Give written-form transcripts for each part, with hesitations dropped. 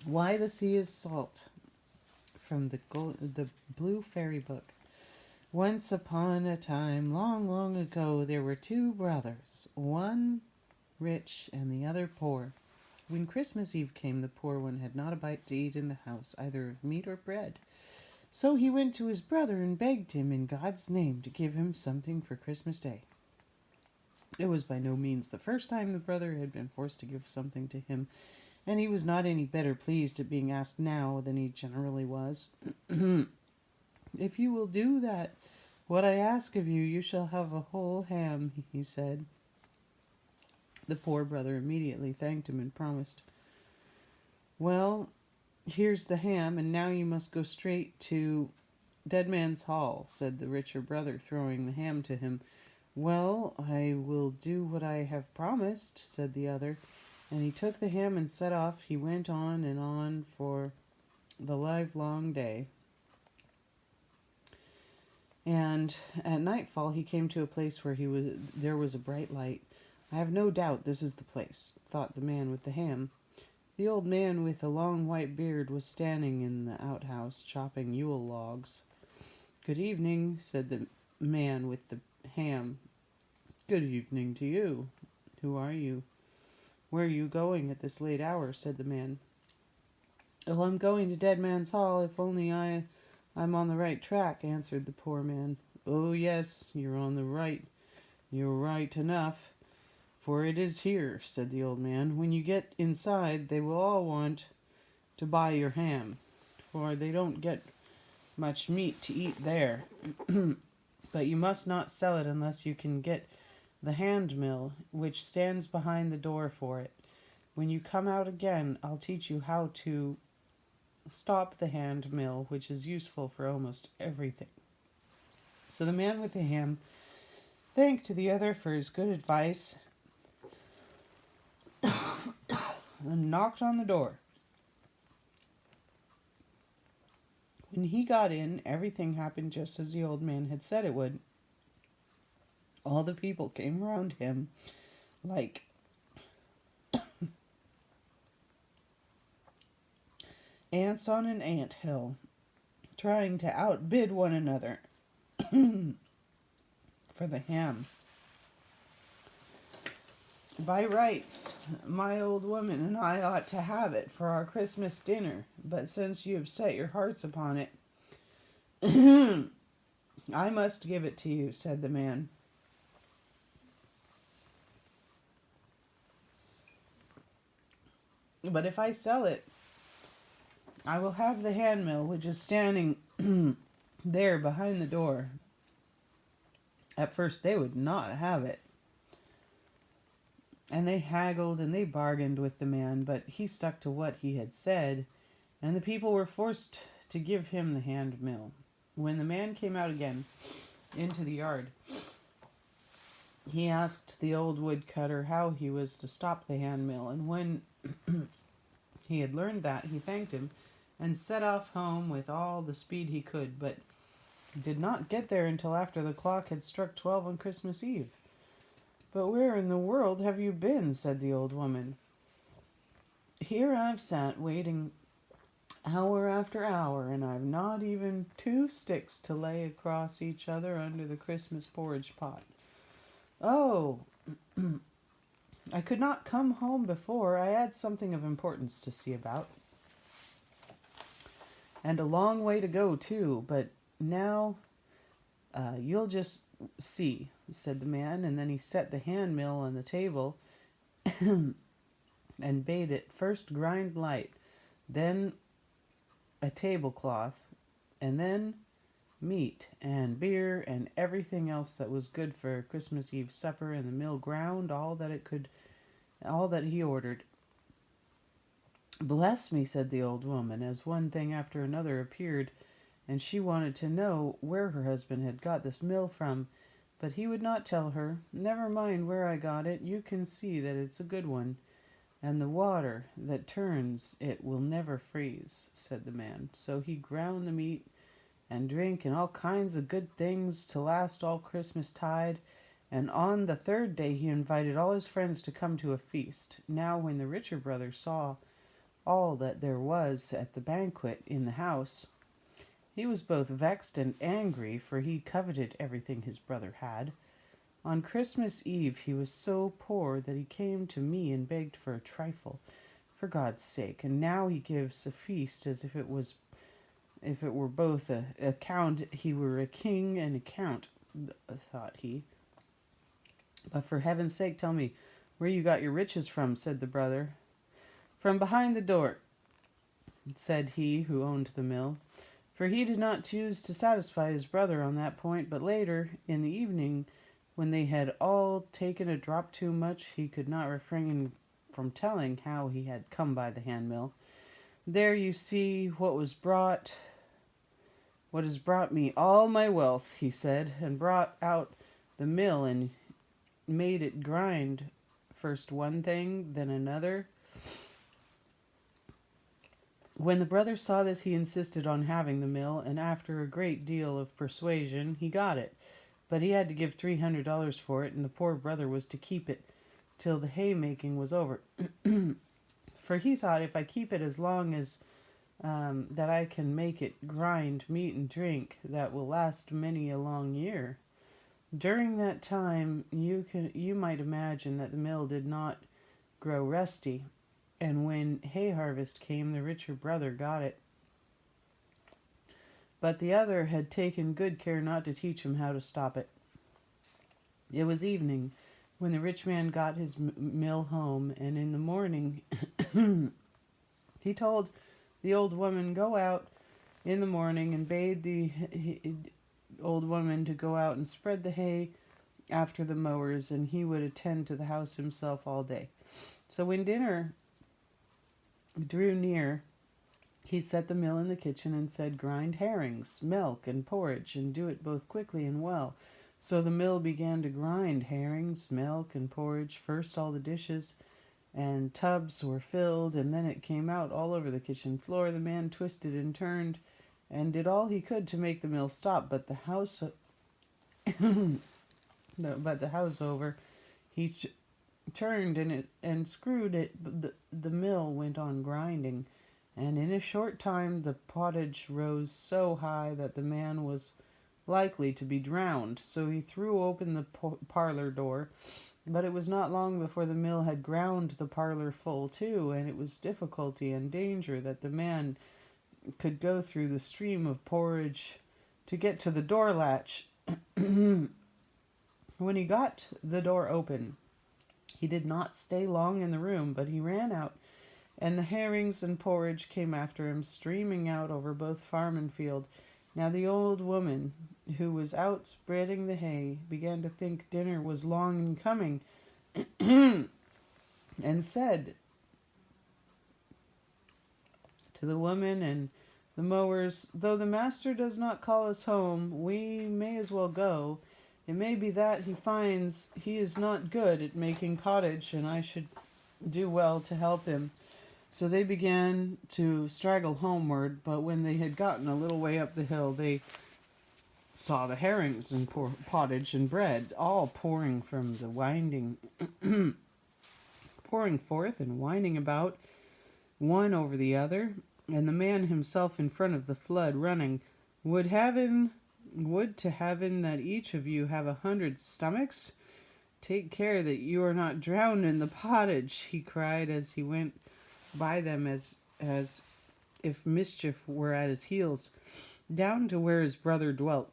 Why the Sea is Salt, from the Blue Fairy Book. Once upon a time, long, long ago, there were two brothers, one rich and the other poor. When Christmas Eve came, the poor one had not a bite to eat in the house, either of meat or bread. So he went to his brother and begged him in God's name to give him something for Christmas Day. It was by no means the first time the brother had been forced to give something to him, and he was not any better pleased at being asked now than he generally was. If you will do that, what I ask of you, you shall have a whole ham, he said. The poor brother immediately thanked him and promised. Well, here's the ham, and now you must go straight to Dead Man's Hall, said the richer brother, throwing the ham to him. Well, I will do what I have promised, said the other, and he took the ham and set off. He went on and on for the livelong day. And at nightfall he came to a place where there was a bright light. I have no doubt this is the place, thought the man with the ham. The old man with the long white beard was standing in the outhouse chopping Yule logs. Good evening, said the man with the ham. Good evening to you. Who are you? Where are you going at this late hour? Said the man. Oh, I'm going to Dead Man's Hall. If only I'm on the right track, answered the poor man. Oh, yes, you're on the right. You're right enough, for it is here, said the old man. When you get inside, they will all want to buy your ham, for they don't get much meat to eat there. But you must not sell it unless you can get the hand mill, which stands behind the door for it. When you come out again, I'll teach you how to stop the hand mill, which is useful for almost everything. So the man with the ham thanked the other for his good advice and knocked on the door. When he got in, everything happened just as the old man had said it would. All the people came round him like ants on an ant hill, trying to outbid one another for the ham. By rights, my old woman and I ought to have it for our Christmas dinner, but since you have set your hearts upon it, I must give it to you, said the man. But if I sell it, I will have the hand mill, which is standing there behind the door. At first they would not have it. And they haggled and they bargained with the man, but he stuck to what he had said, and the people were forced to give him the hand mill. When the man came out again into the yard, he asked the old woodcutter how he was to stop the hand mill, and when he had learned that, he thanked him and set off home with all the speed he could, but did not get there until after the clock had struck 12 on Christmas Eve. But where in the world have you been? Said the old woman. Here I've sat waiting hour after hour, and I've not even 2 sticks to lay across each other under the Christmas porridge pot. Oh, I could not come home before. I had something of importance to see about. And a long way to go, too, but now you'll just see, said the man, and then he set the hand mill on the table and bade it first grind light, then a tablecloth, and then meat and beer and everything else that was good for Christmas Eve supper, and the mill ground all that he ordered. Bless me, said the old woman, as one thing after another appeared, and she wanted to know where her husband had got this mill from, but he would not tell her. Never mind where I got it, you can see that it's a good one, and the water that turns it will never freeze, said the man. So he ground the meat and drink and all kinds of good things to last all Christmas tide, and on the 3rd day he invited all his friends to come to a feast. Now when the richer brother saw all that there was at the banquet in the house. He was both vexed and angry, for he coveted everything his brother had. On Christmas Eve he was so poor that he came to me and begged for a trifle, for God's sake, and now he gives a feast as if it were both a count, he were a king and a count, thought he. But for heaven's sake, tell me where you got your riches from, said the brother. From behind the door, said he who owned the mill, for he did not choose to satisfy his brother on that point, but later, in the evening, when they had all taken a drop too much, he could not refrain from telling how he had come by the handmill. There you see what has brought me all my wealth, he said, and brought out the mill and made it grind first one thing, then another. When the brother saw this, he insisted on having the mill, and after a great deal of persuasion, he got it. But he had to give $300 for it, and the poor brother was to keep it till the haymaking was over. For he thought, if I keep it as long as that I can make it grind meat and drink, that will last many a long year. During that time, you might imagine that the mill did not grow rusty, and when hay harvest came, the richer brother got it. But the other had taken good care not to teach him how to stop it. It was evening when the rich man got his mill home, and in the morning he told the old woman, go out in the morning, and bade the old woman to go out and spread the hay after the mowers, and he would attend to the house himself all day. So when dinner drew near, he set the mill in the kitchen and said, grind herrings, milk, and porridge, and do it both quickly and well. So the mill began to grind herrings, milk, and porridge. First all the dishes and tubs were filled, and then it came out all over the kitchen floor. The man twisted and turned and did all he could to make the mill stop, but the house over, he turned and screwed it. The mill went on grinding, and in a short time the pottage rose so high that the man was likely to be drowned. So he threw open the parlor door, but it was not long before the mill had ground the parlor full too, and it was difficulty and danger that the man could go through the stream of porridge to get to the door latch. When he got the door open, he did not stay long in the room, but he ran out, and the herrings and porridge came after him, streaming out over both farm and field. Now the old woman, who was out spreading the hay, began to think dinner was long in coming, and said to the woman and the mowers, though the master does not call us home, we may as well go. It may be that he finds he is not good at making pottage, and I should do well to help him. So they began to straggle homeward, but when they had gotten a little way up the hill, they saw the herrings and pottage and bread all pouring from the winding, pouring forth and winding about, one over the other, and the man himself in front of the flood, running. Would to heaven that each of you have 100 stomachs. Take care that you are not drowned in the pottage, he cried as he went by them as if mischief were at his heels, down to where his brother dwelt.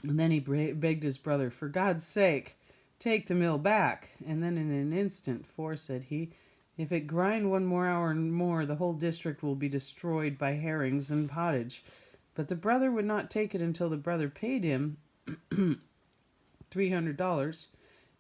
And then he begged his brother, for God's sake, take the mill back. And then in an instant, for, said he, if it grind 1 more hour and more, the whole district will be destroyed by herrings and pottage. But the brother would not take it until the brother paid him $300,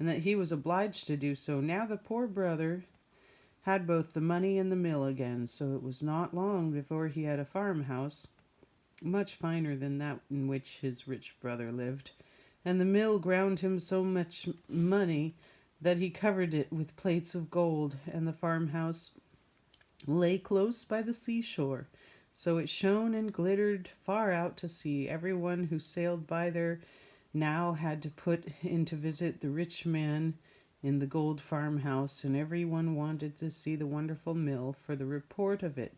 and that he was obliged to do so. Now the poor brother had both the money and the mill again, so it was not long before he had a farmhouse, much finer than that in which his rich brother lived. And the mill ground him so much money that he covered it with plates of gold, and the farmhouse lay close by the seashore, so it shone and glittered far out to sea. Everyone who sailed by there now had to put in to visit the rich man in the gold farmhouse, and everyone wanted to see the wonderful mill, for the report of it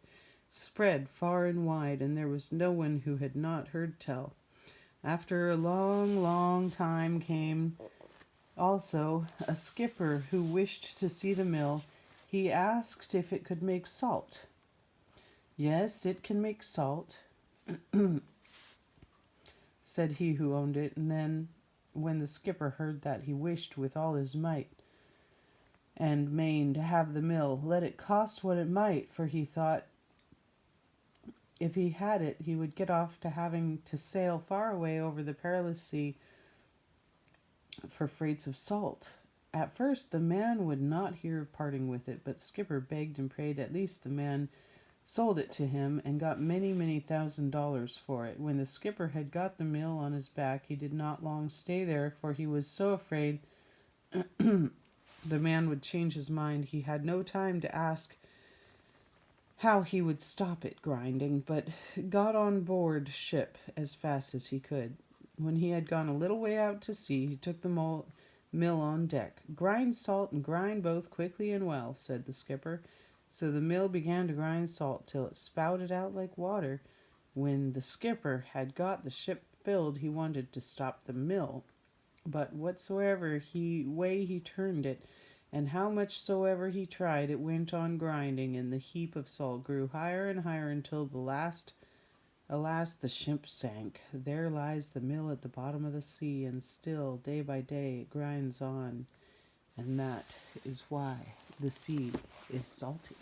spread far and wide, and there was no one who had not heard tell. After a long, long time came also a skipper who wished to see the mill. He asked if it could make salt. Yes, it can make salt, said he who owned it, and then when the skipper heard that, he wished with all his might and main to have the mill, let it cost what it might, for he thought if he had it, he would get off to having to sail far away over the perilous sea for freights of salt. At first the man would not hear of parting with it, but Skipper begged and prayed. At least the man sold it to him and got many, many $1,000s for it. When the skipper had got the mill on his back, he did not long stay there, for he was so afraid the man would change his mind. He had no time to ask how he would stop it grinding, but got on board ship as fast as he could. When he had gone a little way out to sea, he took the mill on deck. "Grind salt and grind both quickly and well," said the skipper. So the mill began to grind salt till it spouted out like water. When the skipper had got the ship filled, he wanted to stop the mill, but whatsoever way he turned it, and how much soever he tried, it went on grinding, and the heap of salt grew higher and higher until alas, the ship sank. There lies the mill at the bottom of the sea, and still, day by day, it grinds on, and that is why the sea is salty.